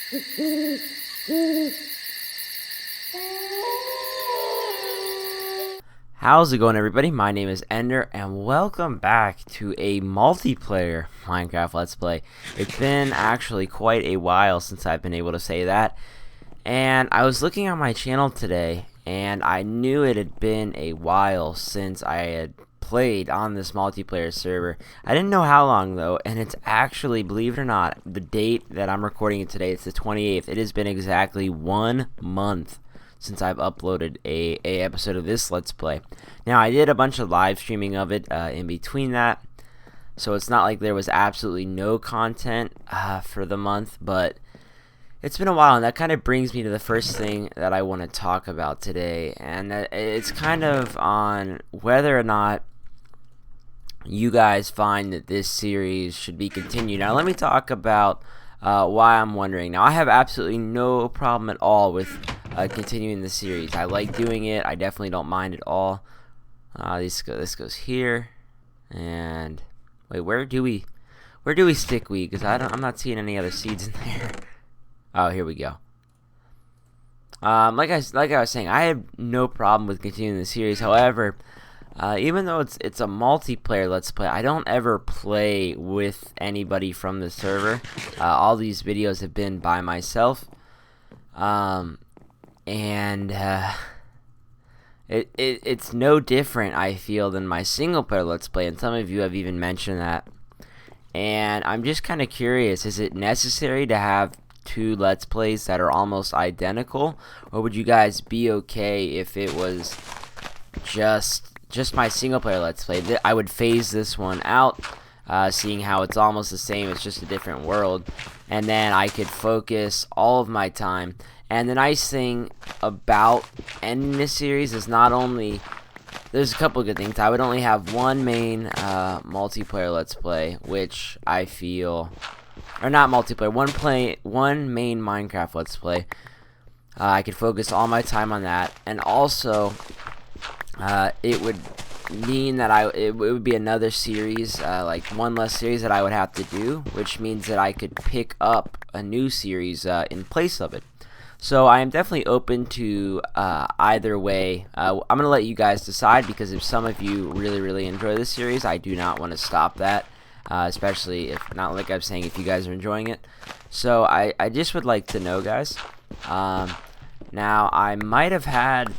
How's it going, everybody? My name is Ender, and welcome back to a multiplayer Minecraft Let's Play. It's been actually quite a while since I've been able to say that, and I was looking at my channel today, and I knew it had been a while since I had played on this multiplayer server. I didn't know how long, though, and it's actually, believe it or not, the date that I'm recording it today, it's the 28th. It has been exactly 1 month since I've uploaded a episode of this Let's Play. Now, I did a bunch of live streaming of it in between that, so it's not like there was absolutely no content for the month, but it's been a while, and that kind of brings me to the first thing that I want to talk about today, and it's kind of on whether or not you guys find that this series should be continued. Now, let me talk about why I'm wondering. Now, I have absolutely no problem at all with continuing the series. I like doing it. I definitely don't mind at all. This goes here, and wait, where do we stick weed? Because I'm not seeing any other seeds in there. Oh, here we go. Like I was saying, I have no problem with continuing the series. However, even though it's a multiplayer Let's Play, I don't ever play with anybody from the server. All these videos have been by myself. It's no different, I feel, than my single player Let's Play, and some of you have even mentioned that. And I'm just kind of curious, is it necessary to have two Let's Plays that are almost identical, or would you guys be okay if it was just my single player Let's Play? I would phase this one out, seeing how it's almost the same, it's just a different world, and then I could focus all of my time. And the nice thing about ending this series is not only, there's a couple of good things. I would only have one main multiplayer Let's Play, which I feel, or not multiplayer, one main Minecraft Let's Play. I could focus all my time on that, and also it would mean that it would be another series, like one less series that I would have to do, which means that I could pick up a new series in place of it. So I am definitely open to either way. I'm going to let you guys decide, because if some of you really enjoy this series, I do not want to stop that, especially if, not like I'm saying, if you guys are enjoying it. So I just would like to know, guys. Now, I might have had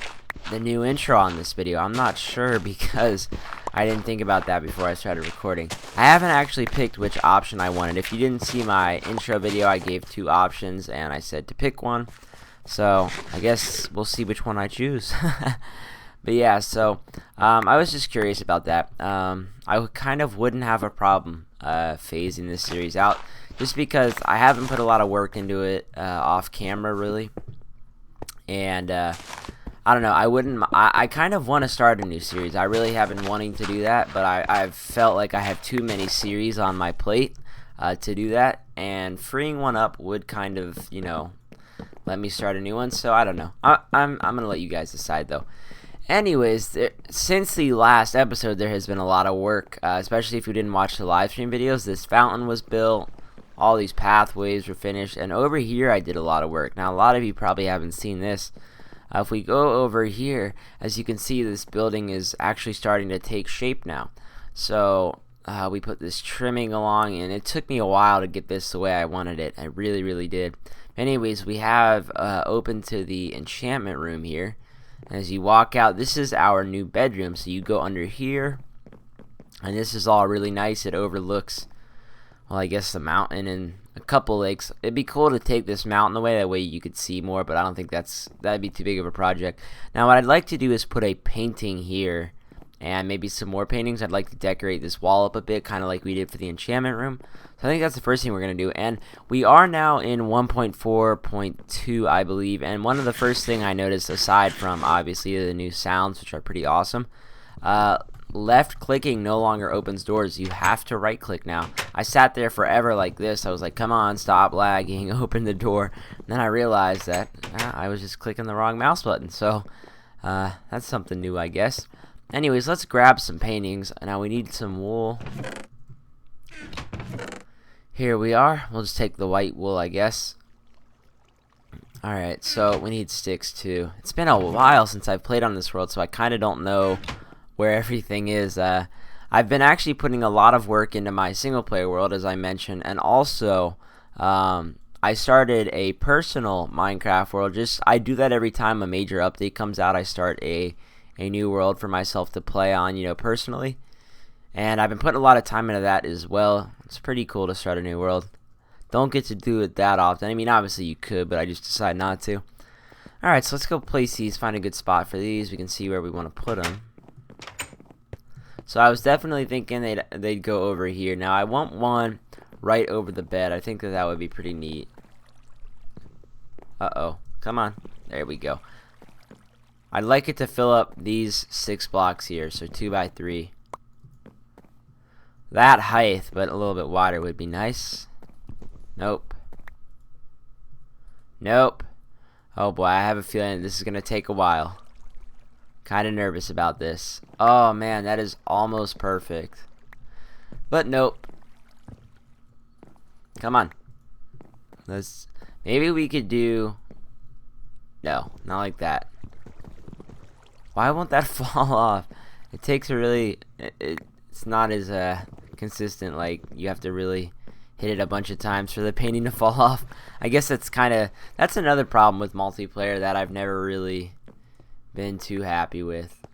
the new intro on this video. I'm not sure, because I didn't think about that before I started recording. I haven't actually picked which option I wanted. If you didn't see my intro video, I gave 2 options, and I said to pick one. So I guess we'll see which one I choose. But yeah, so I was just curious about that. I kind of wouldn't have a problem phasing this series out, just because I haven't put a lot of work into it off camera, really. And I don't know, I kind of want to start a new series. I really have been wanting to do that, but I've felt like I have too many series on my plate to do that, and freeing one up would kind of, you know, let me start a new one. So I don't know. I'm gonna let you guys decide, though. Anyways, since the last episode, there has been a lot of work, especially if you didn't watch the live stream videos. This fountain was built, all these pathways were finished, and over here I did a lot of work. Now, a lot of you probably haven't seen this. If we go over here, as you can see, this building is actually starting to take shape now. So we put this trimming along, and it took me a while to get this the way I wanted it. I really did. Anyways, we have open to the enchantment room here. As you walk out, this is our new bedroom. So you go under here, and this is all really nice. It overlooks, well, I guess the mountain and a couple lakes. It'd be cool to take this mountain away, that way you could see more, but I don't think that'd be too big of a project. Now, what I'd like to do is put a painting here, and maybe some more paintings. I'd like to decorate this wall up a bit, kind of like we did for the enchantment room. So I think that's the first thing we're going to do. And we are now in 1.4.2, I believe. And one of the first thing I noticed, aside from obviously the new sounds, which are pretty awesome, left clicking no longer opens doors. You have to right click now. I sat there forever like this. I was like, come on, stop lagging, open the door. And then I realized that I was just clicking the wrong mouse button. So that's something new, I guess. Anyways, let's grab some paintings. Now we need some wool. Here we are. We'll just take the white wool, I guess. Alright, so we need sticks too. It's been a while since I've played on this world, so I kind of don't know where everything is. I've been actually putting a lot of work into my single player world, as I mentioned, and also I started a personal Minecraft world. I do that every time a major update comes out. I start a new world for myself to play on, personally. And I've been putting a lot of time into that as well. It's pretty cool to start a new world. Don't get to do it that often. I mean, obviously you could, but I just decided not to. Alright, so let's go place these, find a good spot for these. We can see where we want to put them. So I was definitely thinking they'd go over here. Now I want one right over the bed. I think that would be pretty neat. Uh-oh. Come on. There we go. I'd like it to fill up these 6 blocks here, so 2 by 3. That height, but a little bit wider would be nice. Nope. Nope. Oh boy, I have a feeling this is going to take a while. Kind of nervous about this. Oh man, that is almost perfect. But nope. Come on. Maybe we could do... No, not like that. Why won't that fall off? It takes a really... It's not as consistent, like you have to really hit it a bunch of times for the painting to fall off. I guess that's another problem with multiplayer that I've never really been too happy with.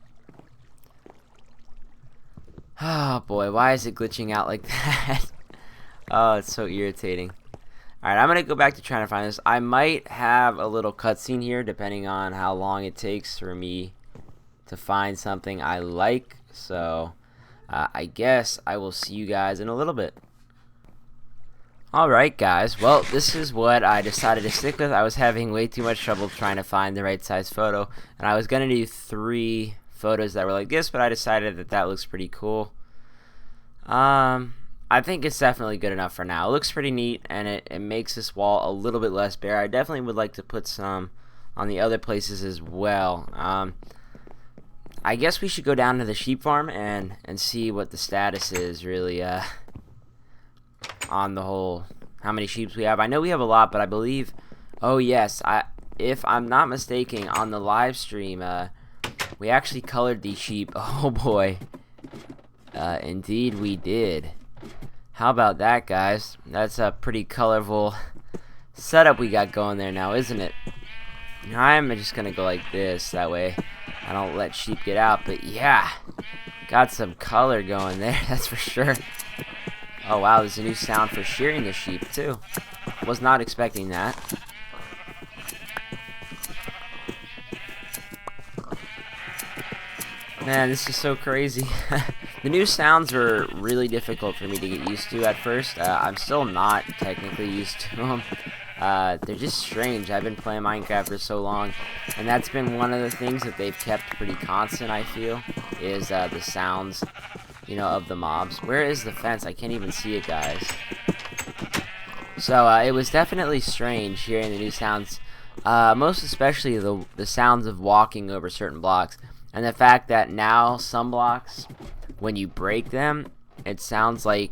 Oh boy, why is it glitching out like that? Oh, it's so irritating. Alright, I'm gonna go back to trying to find this. I might have a little cutscene here depending on how long it takes for me to find something I like. So I guess I will see you guys in a little bit. Alright guys, well this is what I decided to stick with. I was having way too much trouble trying to find the right size photo, and I was going to do 3 photos that were like this, but I decided that looks pretty cool. I think it's definitely good enough for now. It looks pretty neat, and it makes this wall a little bit less bare. I definitely would like to put some on the other places as well. I guess we should go down to the sheep farm and see what the status is really on the whole, how many sheep we have. I know we have a lot, but I believe, oh yes, if I'm not mistaken, on the live stream we actually colored these sheep. Oh boy, indeed we did. How about that, guys? That's a pretty colorful setup we got going there now, isn't it? I'm just gonna go like this, that way I don't let sheep get out. But yeah, got some color going there, that's for sure. Oh wow, there's a new sound for shearing the sheep too. Was not expecting that. Man, this is so crazy. The new sounds were really difficult for me to get used to at first. I'm still not technically used to them. They're just strange. I've been playing Minecraft for so long, and that's been one of the things that they've kept pretty constant, I feel, is the sounds, of the mobs. Where is the fence? I can't even see it, guys. So it was definitely strange hearing the new sounds, most especially the sounds of walking over certain blocks, and the fact that now some blocks, when you break them, it sounds like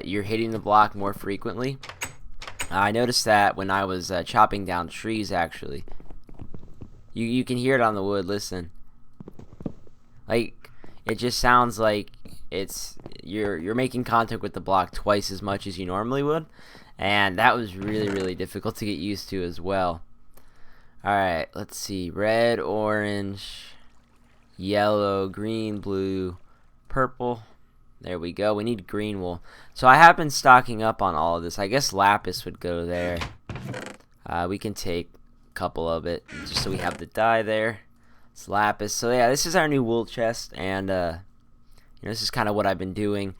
you're hitting the block more frequently. I noticed that when I was chopping down trees, actually. You can hear it on the wood, listen. Like, it just sounds like you're making contact with the block twice as much as you normally would. And that was really, really difficult to get used to as well. Alright, let's see. Red, orange, yellow, green, blue, purple. There we go. We need green wool. So I have been stocking up on all of this. I guess lapis would go there. We can take a couple of it just so we have the dye there. It's lapis. So yeah, this is our new wool chest, and this is kind of what I've been doing.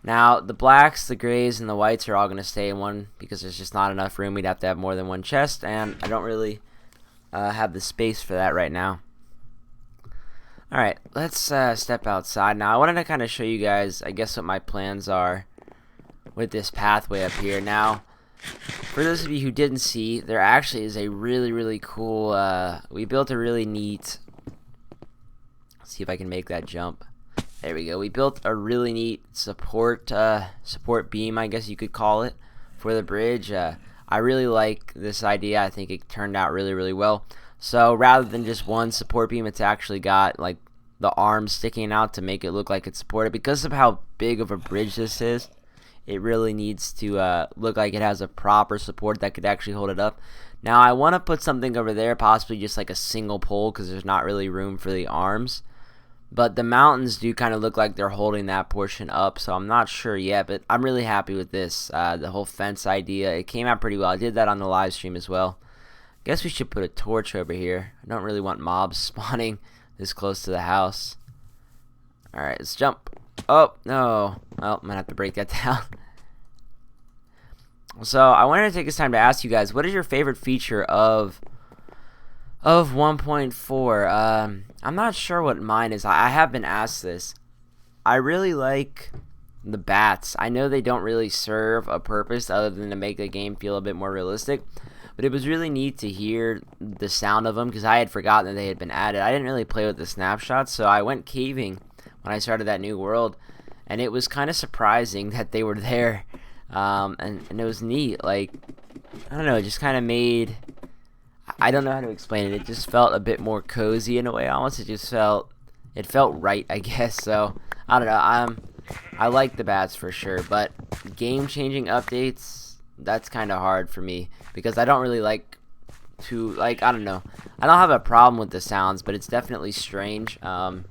Now the blacks, the grays, and the whites are all going to stay in one because there's just not enough room. We'd have to have more than one chest, and I don't really have the space for that right now. Alright, let's step outside. Now, I wanted to kind of show you guys, I guess, what my plans are with this pathway up here. Now, for those of you who didn't see, there actually is a really, really cool, we built a really neat, let's see if I can make that jump. There we go. We built a really neat support beam, I guess you could call it, for the bridge. I really like this idea. I think it turned out really, really well. So rather than just one support beam, it's actually got like the arms sticking out to make it look like it's supported. Because of how big of a bridge this is, it really needs to look like it has a proper support that could actually hold it up. Now I want to put something over there, possibly just like a single pole, because there's not really room for the arms. But the mountains do kind of look like they're holding that portion up, so I'm not sure yet, but I'm really happy with this. The whole fence idea, it came out pretty well. I did that on the live stream as well. Guess we should put a torch over here. I don't really want mobs spawning this close to the house. Alright, let's jump. Oh, no. Well, I'm going to have to break that down. So, I wanted to take this time to ask you guys, what is your favorite feature of 1.4? I'm not sure what mine is. I have been asked this. I really like the bats. I know they don't really serve a purpose other than to make the game feel a bit more realistic, but it was really neat to hear the sound of them because I had forgotten that they had been added. I didn't really play with the snapshots, so I went caving when I started that new world, and it was kind of surprising that they were there, and it was neat. Like, I don't know, it just kind of made... I don't know how to explain it. It just felt a bit more cozy in a way. Almost, it felt right, I guess. So I don't know. I like the bats for sure, but game-changing updates, that's kind of hard for me because I don't really like to I don't know. I don't have a problem with the sounds, but it's definitely strange. Other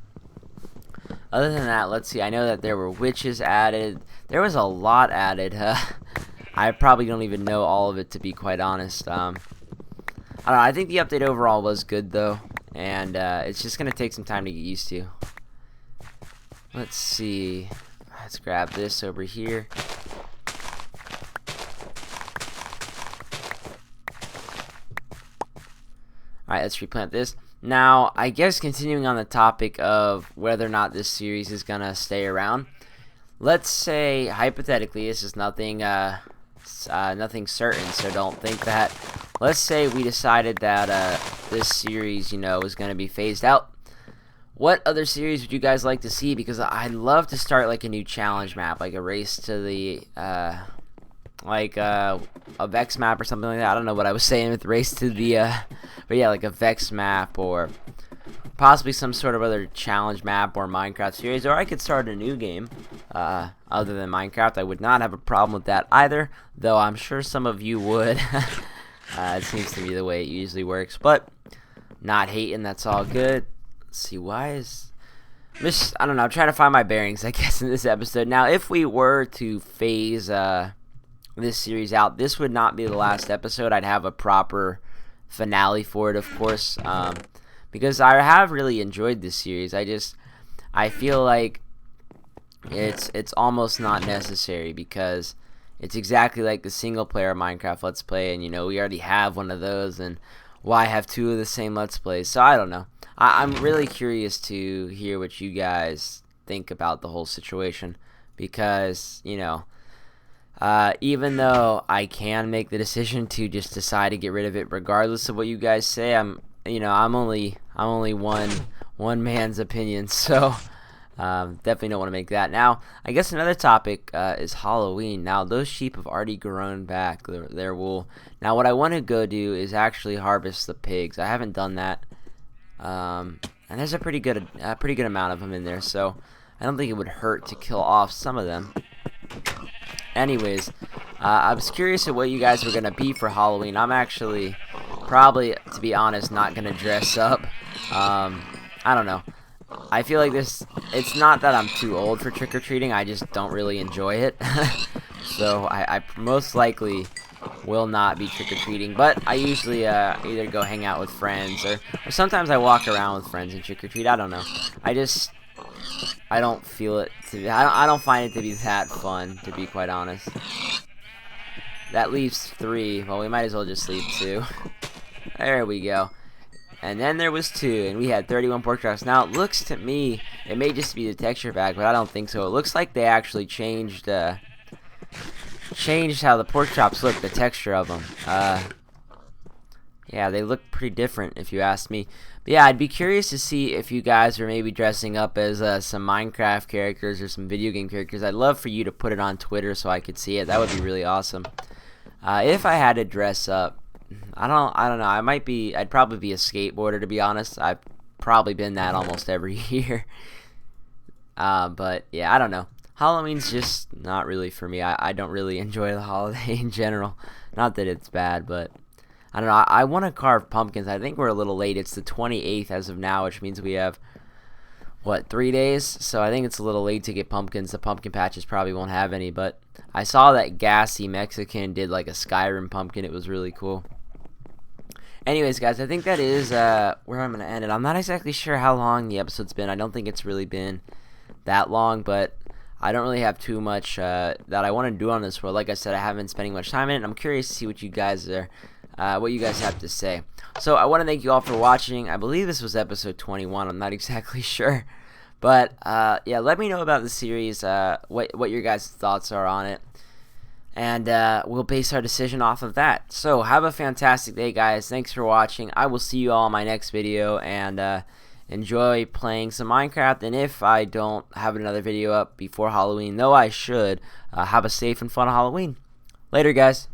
than that, let's see. I know that there were witches added. There was a lot added. I probably don't even know all of it, to be quite honest. I don't know, I think the update overall was good though, and it's just going to take some time to get used to. Let's see. Let's grab this over here. Alright, let's replant this. Now, I guess continuing on the topic of whether or not this series is going to stay around, let's say, hypothetically, this is nothing certain, so don't think that. Let's say we decided that this series, was going to be phased out. What other series would you guys like to see? Because I'd love to start like a new challenge map, like a race to the, a Vex map or something like that. I don't know what I was saying with race to the, but yeah, like a Vex map or possibly some sort of other challenge map or Minecraft series. Or I could start a new game other than Minecraft. I would not have a problem with that either, though I'm sure some of you would. It seems to be the way it usually works, but not hating, that's all good. Let's see, why is this, I don't know, I'm trying to find my bearings, I guess, in this episode. Now, if we were to phase this series out, this would not be the last episode. I'd have a proper finale for it, of course, because I have really enjoyed this series. I feel like it's almost not necessary because it's exactly like the single player Minecraft Let's Play, and we already have one of those, and why have two of the same Let's Plays? So I don't know. I'm really curious to hear what you guys think about the whole situation because, even though I can make the decision to just decide to get rid of it regardless of what you guys say, I'm only one man's opinion, so definitely don't want to make that. Now, I guess another topic is Halloween. Now, those sheep have already grown back their wool. Now, what I want to go do is actually harvest the pigs. I haven't done that, and there's a pretty good amount of them in there, so I don't think it would hurt to kill off some of them. Anyways, I was curious at what you guys were gonna be for Halloween. I'm actually probably, to be honest, not gonna dress up. I don't know. I feel like it's not that I'm too old for trick-or-treating, I just don't really enjoy it. So I most likely will not be trick-or-treating, but I usually either go hang out with friends, or sometimes I walk around with friends and trick-or-treat. I don't know. I don't feel it I don't find it to be that fun, to be quite honest. That leaves 3. Well, we might as well just leave 2. There we go. And then there was 2, and we had 31 pork chops. Now, it looks to me, it may just be the texture pack, but I don't think so. It looks like they actually changed how the pork chops look, the texture of them. Yeah, they look pretty different, if you ask me. But yeah, I'd be curious to see if you guys are maybe dressing up as some Minecraft characters or some video game characters. I'd love for you to put it on Twitter so I could see it. That would be really awesome. If I had to dress up, I don't know. I'd probably be a skateboarder, to be honest. I've probably been that almost every year. But yeah, I don't know. Halloween's just not really for me. I don't really enjoy the holiday in general. Not that it's bad, but I don't know. I want to carve pumpkins. I think we're a little late. It's the 28th as of now, which means we have, what, 3 days? So I think it's a little late to get pumpkins. The pumpkin patches probably won't have any, but I saw that Gassy Mexican did like a Skyrim pumpkin. It was really cool. Anyways, guys, I think that is where I'm going to end it. I'm not exactly sure how long the episode's been. I don't think it's really been that long, but I don't really have too much that I want to do on this world. Like I said, I haven't been spending much time in it, and I'm curious to see what you guys have to say. So I want to thank you all for watching. I believe this was episode 21. I'm not exactly sure, but yeah, let me know about the series, what your guys' thoughts are on it, and we'll base our decision off of that. So have a fantastic day, guys. Thanks for watching. I will see you all in my next video, and enjoy playing some Minecraft. And if I don't have another video up before Halloween, though I should, have a safe and fun Halloween. Later, guys.